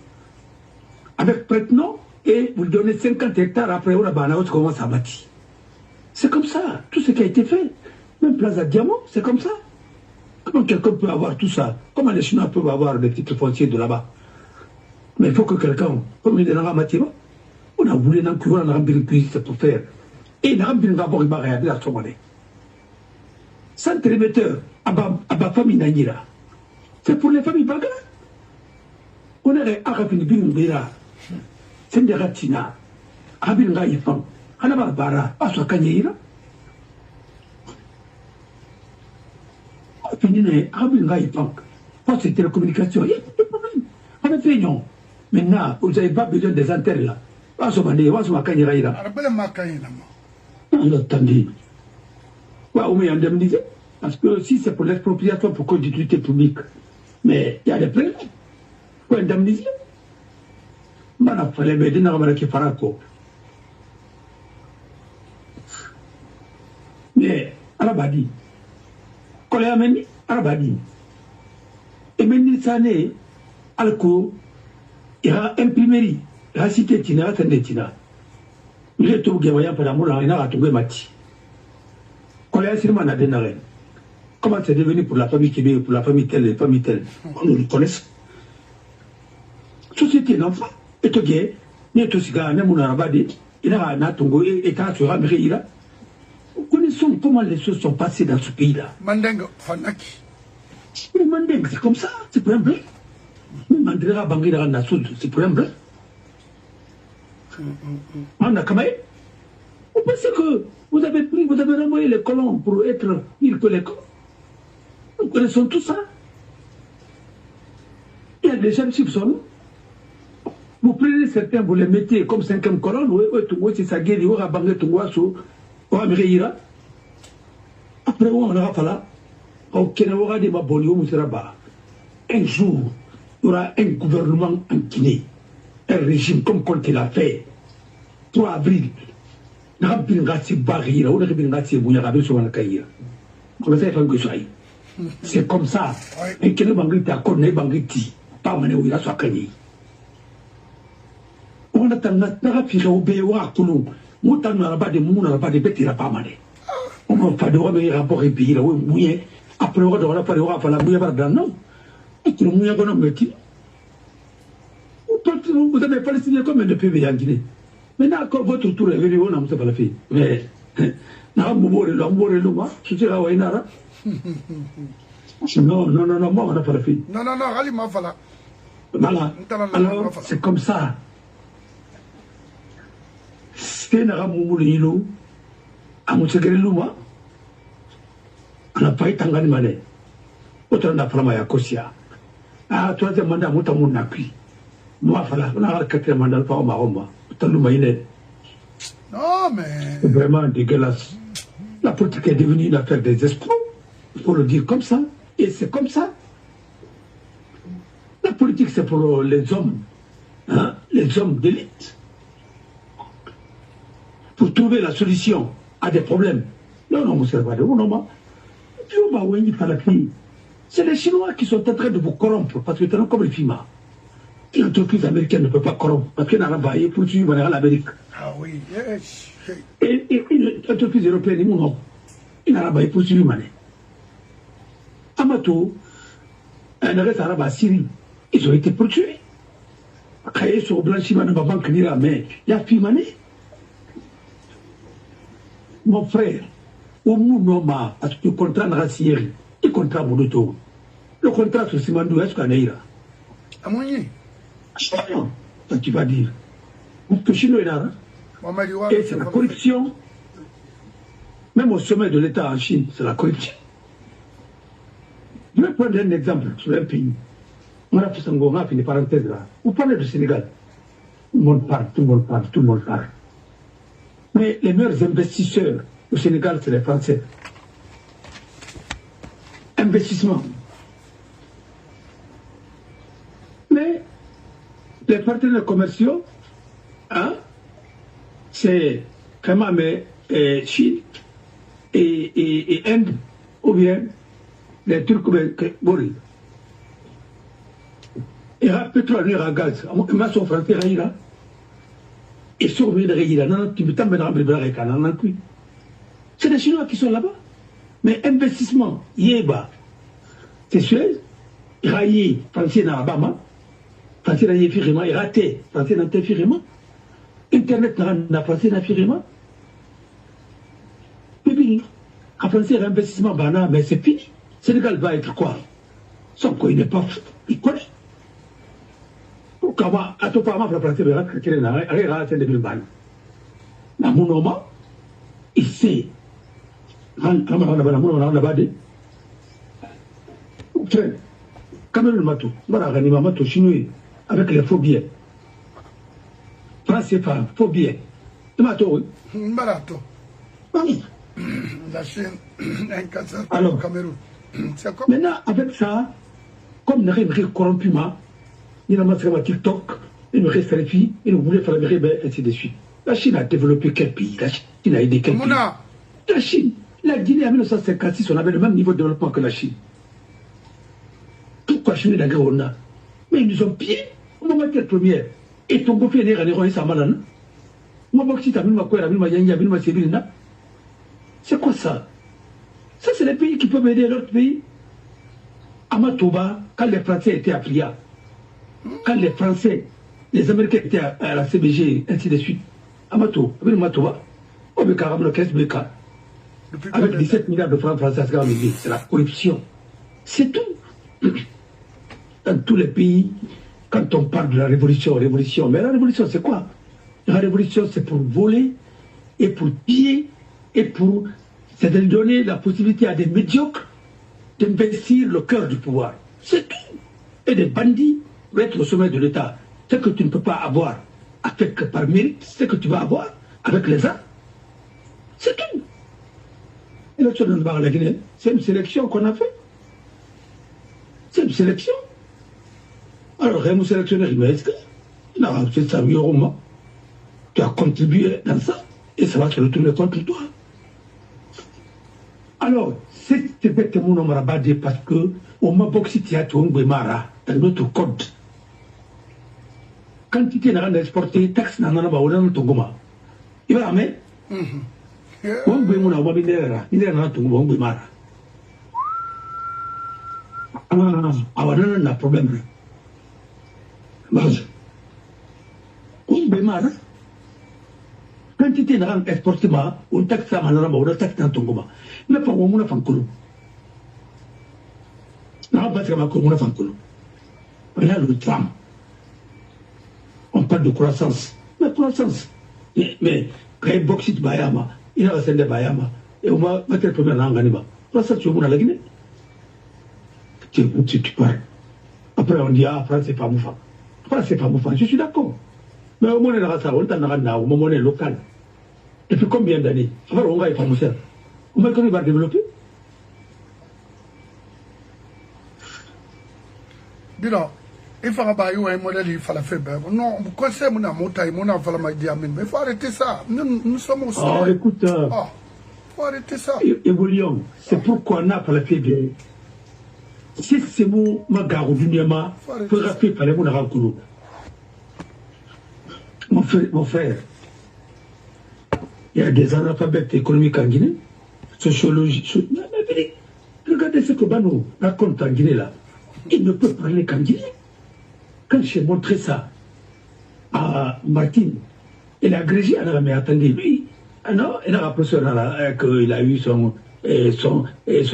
avec prête-nom et vous lui donnez 50 hectares après on a commence à bâtir. C'est comme ça, tout ce qui a été fait. Même Plaza Diamant, c'est comme ça. Comment quelqu'un peut avoir tout ça? Comment les Chinois peuvent avoir des titres fonciers de là-bas? Mais il faut que quelqu'un, comme il est dans la matière, on a voulu dans le on a rempli une cuisine pour faire. Et il a rempli une rapport, il va réagir à ce moment-là. Centre émetteur, à ma famille Nanira. C'est pour les familles bagarres. On est à Rafini Bingbira. C'est des ratina. Abinga Yifan. Hanaba Bara, à soi Kanyira. Abinga Yifan. Pas ces télécommunications. Il y a pas de problème. On a fait non. Maintenant, vous n'avez pas besoin des antennes là. Pas ce mané, pas ce Makanyira. Non, attendez. On m'est indemnisé. Parce que si c'est pour l'expropriation pour cause d'utilité publique, mais il y a des prélèvements. Il faut indemniser. Mana fallait m'aider dans la Farako. Mais, Arabadi. Koléameni, Arabadi. Et maintenant, ça n'est, Alco, il y a imprimerie. Il y a cité Tina, Tina. Il est tout gagné par l'amour, il y a tout mati. Koléasirman a dénaré. Comment c'est devenu pour la famille Québec, pour la famille telle, on nous le connaît. Société d'enfants, et tout gay, n'est aussi gars, même on a rabadé, il a un atongo et quand tu ramerais là. Nous connaissons comment les choses sont passées dans ce pays-là. Mandeng, Fanaki. Mais Mandeng, c'est comme ça, c'est pour un blanc. Mais Mandela Bangui dans la soude, c'est pour un blanc. On a quand même. Vous pensez que vous avez renvoyé les colons pour être pire que les colons? Nous connaissons tout ça. Il y a des gens qui sont. Vous prenez certains, vous les mettez comme 5e colonne, c'est ça, guéri, ou rabangé, tout ou américain. Après, on aura fait là. Un jour, il y aura un gouvernement en Guinée, un régime comme quand il a fait. 3 avril, c'est comme ça. Et quel bangriti a connu bangriti, pas mané où il a soit gagné. On attend la fille au béoua, Koulou, Moutan n'a pas de mouna, pas de bêtises à pas mané. On m'a pas de remettre rapport et puis là où mouillé, après on va pas de la mouille par non. Et que le mouille a gagné un métier. Vous avez palestinien comme un PV en Guinée. Maintenant, quand votre tour est venu, on n'a pas la fille. Mais, n'a mouré le mois, je dirais à Wainara. Non, moi on n'a pas la fille. Non, Rali m'a fallu. Voilà. Alors, c'est comme ça. C'est un ramoulino, à mon secret Luma. On n'a pas été en Galimane. Autant n'a pas la Kosia. Ah, troisième mandat, mon tamoun n'a pris. Moi, on a le 4e mandat par Maroma. Non, mais. C'est vraiment dégueulasse. La politique est devenue une affaire des escrocs. Il faut le dire comme ça. Et c'est comme ça. La politique, c'est pour les hommes. Hein, les hommes d'élite. Pour trouver la solution à des problèmes. Non, vous savez pas de vous, non, c'est les Chinois qui sont en train de vous corrompre. Parce que c'est comme les FIMA. L'entreprise américaine ne peut pas corrompre parce qu'elle a travaillé pour suivre l'Amérique. Ah oui, yes. Et l'entreprise européenne, non. Il a travaillé pour suivre l'Amérique. Amato, un reste arabe à Syrie, ils ont été poursuivis. Créé sur blanchiment de ma banque, mais il y a Fimane. Mon frère, au Mounoma, parce que le contrat n'a pas signé, le contrat Monoto, le contrat sur Simandou, est-ce qu'on est là? Ça tu vas dire. Que Chino est là. Et c'est la corruption. Même au sommet de l'État en Chine, c'est la corruption. Je vais prendre un exemple sur un pays. On a fait une parenthèse là. Vous parlez du Sénégal. Tout le monde parle, tout le monde parle, tout le monde parle. Mais les meilleurs investisseurs au Sénégal, c'est les Français. Investissement. Mais les partenaires commerciaux, hein, c'est quand même Chine et Inde, ou bien les Turcs, Bori. Il y a pétrole, il y a gaz. Il y a son français, il y a. Et sur le c'est les Chinois qui sont là-bas. Mais investissement, Yéba, c'est Suez, Rayi, français dans Alabama, français dans Yéfirima, et raté, français dans Tefirima, Internet dans français dans Firima. Et puis, en français, l'investissement, mais c'est fini. Sénégal va être quoi? Sans quoi il n'est pas. Il connaît. Pourquoi à tout moment, la français va être créé dans la de Bilbao. Dans mon moment, il sait. Cameroun Matou, Matou chinois, avec les faux billets. Français, faux billets. Matou, oui. Barato. La Chine, un cancer au Cameroun. Maintenant, avec ça, comme il y a un corrompu, il y a un TikTok, il y a un selfie, il voulait faire la mairie, ainsi de suite. La Chine a développé quel pays? La Chine a aidé quel pays? La Chine. La Guinée en 1956, on avait le même niveau de développement que la Chine. Pourquoi Chine et la guerre on a? Mais ils nous ont pillés au moment de la première. Et ton beau-frère est allé rendre sa malade. C'est quoi ça? Ça, c'est les pays qui peuvent aider l'autre pays. Amatoba, quand les Français étaient à Plia, quand les Français, les Américains étaient à la CBG, ainsi de suite. Amatoba, on veut carrément le 15 BK. Avec 17 milliards de francs français, c'est la corruption. C'est tout. Dans tous les pays, quand on parle de la révolution, mais la révolution, c'est quoi? La révolution, c'est pour voler et pour piller et pour... C'est de donner la possibilité à des médiocres d'investir le cœur du pouvoir. C'est tout. Et des bandits pour être au sommet de l'État. Ce que tu ne peux pas avoir avec, par mérite, ce que tu vas avoir avec les arts. C'est tout. L'élection de la Guinée, c'est une sélection qu'on a fait. C'est une sélection. Alors, il y a un sélectionneur, il a fait ça, tu as contribué dans ça, et ça va se retourner contre toi. Alors, c'est effectivement mon nom rabadé parce que, au Maboxi Tiatou Ngwemara, dans notre code, quantité n'a rien exporté, taxe n'a rien à Tongoma. Il va amener. On peut mon avoir minera, minera tout le monde mara. Ah, problème. On peut mara. Quantité n'a rien exporté, on taxe à Manama, on taxe dans Tongoma. Mais pas au monde à Fankolo. Non, pas très mal comme on a Fankolo. Là, le tram. On parle de croissance. Mais croissance. Mais, quand il bauxite Bayama, il a rassemblé Bayama. Et on va mettre le premier en Ganima. Là, ça, tu vas la Guinée. Tu parles. Après, on dit, ah, France, c'est pas Moufa. France, c'est pas Moufa. Je suis d'accord. Mais au moins, on a ça, on a au moment local. Depuis combien d'années? Alors, on va y faire Moussa. On va qu'on va développer. Dis-donc. Il faut avoir un modèle, il faut la faire. Non, quand c'est mon amour, mon enfant m'a dit Amen. Mais il faut arrêter ça. Nous sommes au sol. Oh, écoute. Il faut arrêter ça. Évoluons. C'est pourquoi on n'a pas la fait bien. Si c'est mon magarou du Niama, il faut rappeler par les mots de mon frère, il y a des analphabètes économiques en Guinée, sociologie. Regardez ce que Bano raconte en Guinée là. Il ne peut parler qu'en Guinée. Quand j'ai montré ça à Martine, il a agrégé, mais attendez, lui, non, il a rappelé qu'il a eu son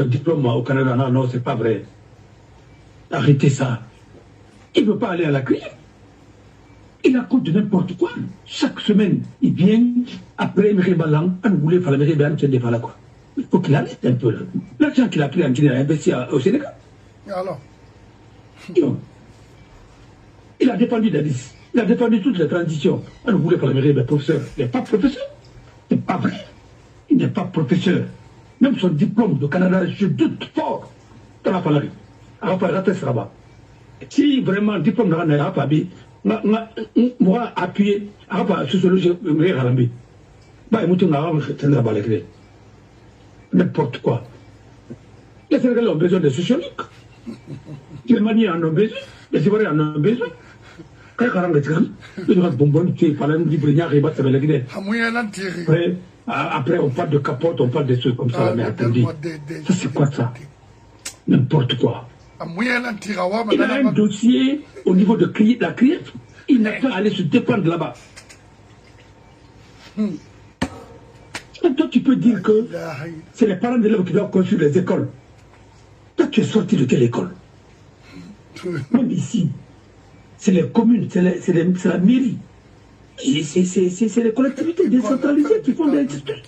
diplôme au Canada. Non, c'est pas vrai. Arrêtez ça. Il ne veut pas aller à la criée. Il raconte n'importe quoi. Chaque semaine, il vient, après Méribalan, on voulait faire la Méribalan, c'est des quoi. Il faut qu'il arrête un peu là. L'argent qu'il a pris en Guinée, il a investi au Sénégal. Alors il a défendu Dadis. Il a défendu toutes les transitions. On voulait faire la Méribalan, professeur. Il n'est pas professeur. C'est pas vrai. Il n'est pas professeur. Même son diplôme de Canada, je doute fort. Dans la Palari. Alors, il reste là-bas. Si vraiment le diplôme de Canada n'a pas bien, moi, appuyer, à sociologie, n'importe quoi. Les Sénégalais ont besoin de sociologues. Les Maliens en ont besoin. Les Ivoiriens en ont besoin. Après, on parle de capote, on parle de trucs comme ça. Mais attendez, ça c'est quoi ça? N'importe quoi. Il a un dossier au niveau de la CRIEF. Il n'a pas à aller se défendre là-bas. Toi, tu peux dire que c'est les parents d'élèves qui doivent construire les écoles. Toi, tu es sorti de quelle école? Même ici, c'est les communes, c'est la mairie. C'est les collectivités décentralisées qui font des trucs.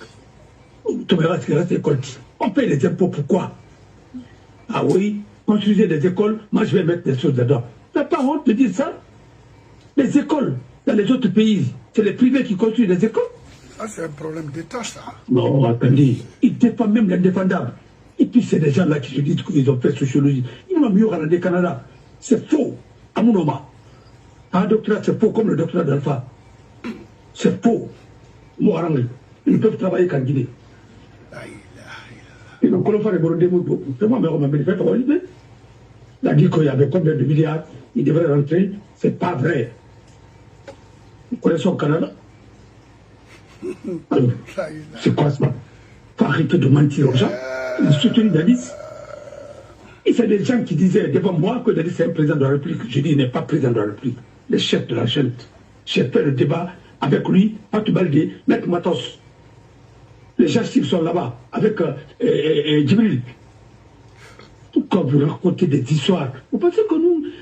On paye les impôts, pourquoi? Ah oui, construisez des écoles, moi je vais mettre des choses dedans. Tu n'as pas honte de dire ça? Les écoles, dans les autres pays, c'est les privés qui construisent les écoles. Ah, c'est un problème d'État, ça. Non, attendez, ils défendent même l'indéfendable. Et puis c'est des gens-là qui se disent qu'ils ont fait sociologie. Ils m'ont mis au Canada. C'est faux, à mon nom. Un doctorat, c'est faux comme le doctorat d'Alpha. C'est faux. Moi, ils peuvent travailler qu'en Guinée. Et donc, on va faire des il a dit qu'il y avait combien de milliards, il devrait rentrer. C'est pas vrai. Nous connaissons le Canada. C'est quoi ça? Il faut arrêter de mentir aux gens. Il a soutenu Dadis. Et c'est des gens qui disaient devant moi que Dadis est un président de la République. Je dis, il n'est pas président de la République. Le chef de la chaîne. J'ai fait le débat avec lui, Patou Baldé, Maître Matos. Les gens qui sont là-bas, avec Djibril. Pourquoi vous racontez des histoires? Vous pensez que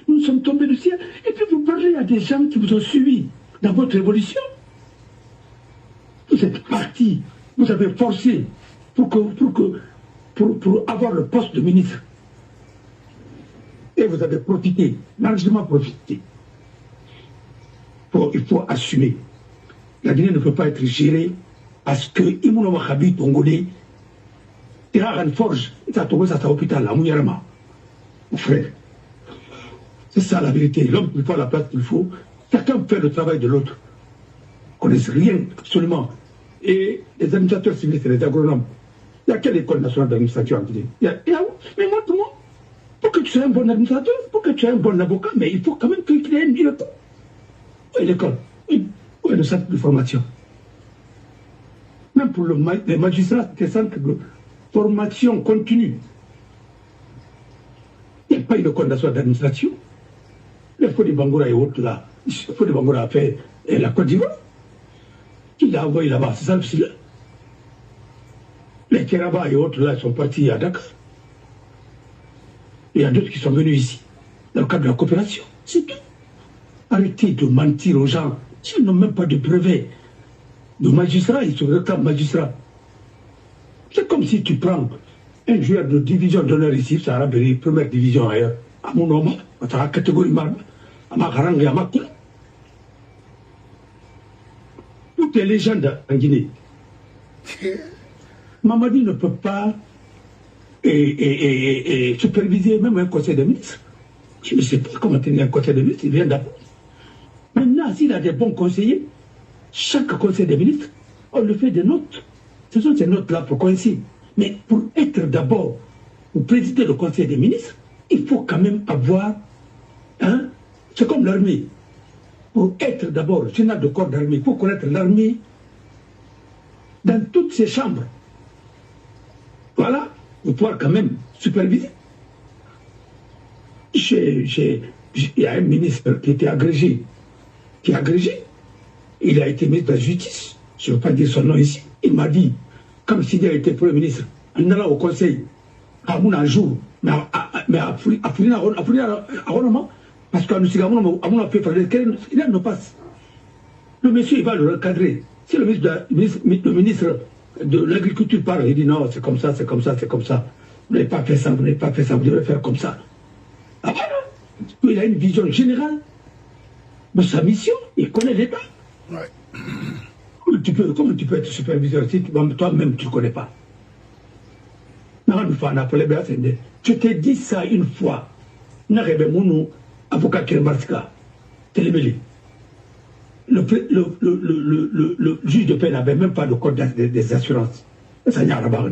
nous sommes tombés du ciel? Et puis vous parlez à des gens qui vous ont suivi dans votre évolution. Vous êtes partis, vous avez forcé pour avoir le poste de ministre. Et vous avez profité, largement profité. Il faut assumer. La Guinée ne peut pas être gérée parce que Imouno Wakabi Tongolais, il a une forge, il a trouvé ça à l'hôpital, à Mouyarama. Mon frère. C'est ça la vérité. L'homme ne peut pas la place qu'il faut. Chacun fait le travail de l'autre. On ne connaît rien, absolument. Et les administrateurs civils, c'est les agronomes. Il y a quelle école nationale d'administration en Guinée? Mais moi, tout le monde, pour que tu sois un bon administrateur, pour que tu sois un bon avocat, mais il faut quand même qu'il y ait une bibliothèque. Où est l'école? Où est le centre de formation? Même pour les magistrats, c'est centre de formation continue. Il n'y a pas une école nationale d'administration. Le Fodi Bangoura et autres là, le Fodi Bangoura a fait la Côte d'Ivoire. Qui l'a envoyé là-bas? C'est ça le style. Les Keraba et autres là sont partis à Dakar. Il y a d'autres qui sont venus ici, dans le cadre de la coopération. C'est tout. Arrêtez de mentir aux gens. S'ils n'ont même pas de brevet de magistrat, ils se réclament magistrats. C'est comme si tu prends un joueur de division d'honneur ici, ça a première division ailleurs, à mon nom, à la catégorie marbre, à ma garang et à ma couleur. Toutes les légendes en Guinée. Mamadi ne peut pas superviser même un conseil de ministres. Je ne sais pas comment tenir un conseil de ministres, il vient d'apprendre. Maintenant, s'il a des bons conseillers, chaque conseil des ministres, on le fait des notes. Ce sont ces notes-là pour coïncider. Mais pour être d'abord, pour présider le conseil des ministres, il faut quand même avoir, c'est comme l'armée. Pour être d'abord général de corps d'armée, il faut connaître l'armée dans toutes ses chambres. Voilà, pour pouvoir quand même superviser. Il y a un ministre qui était agrégé, il a été ministre de la Justice, je ne veux pas dire son nom ici, il m'a dit, comme s'il a été Premier ministre, en allant au conseil, à mon jour, mais à Parce que nous sommes fait faire il ne passe. Le monsieur, il va le recadrer. Si le ministre de l'Agriculture parle, il dit non, c'est comme ça, c'est comme ça, c'est comme ça. Vous n'avez pas fait ça, vous n'avez pas fait ça, vous devez faire comme ça. Ah voilà. Il a une vision générale de sa mission, il connaît l'État. Ouais. Comment tu peux être superviseur si toi-même tu ne connais pas? Je t'ai dit ça une fois. Avocat Kirmarska, Télémélé. Le juge de paix n'avait même pas le code des assurances. Ça n'y a pas.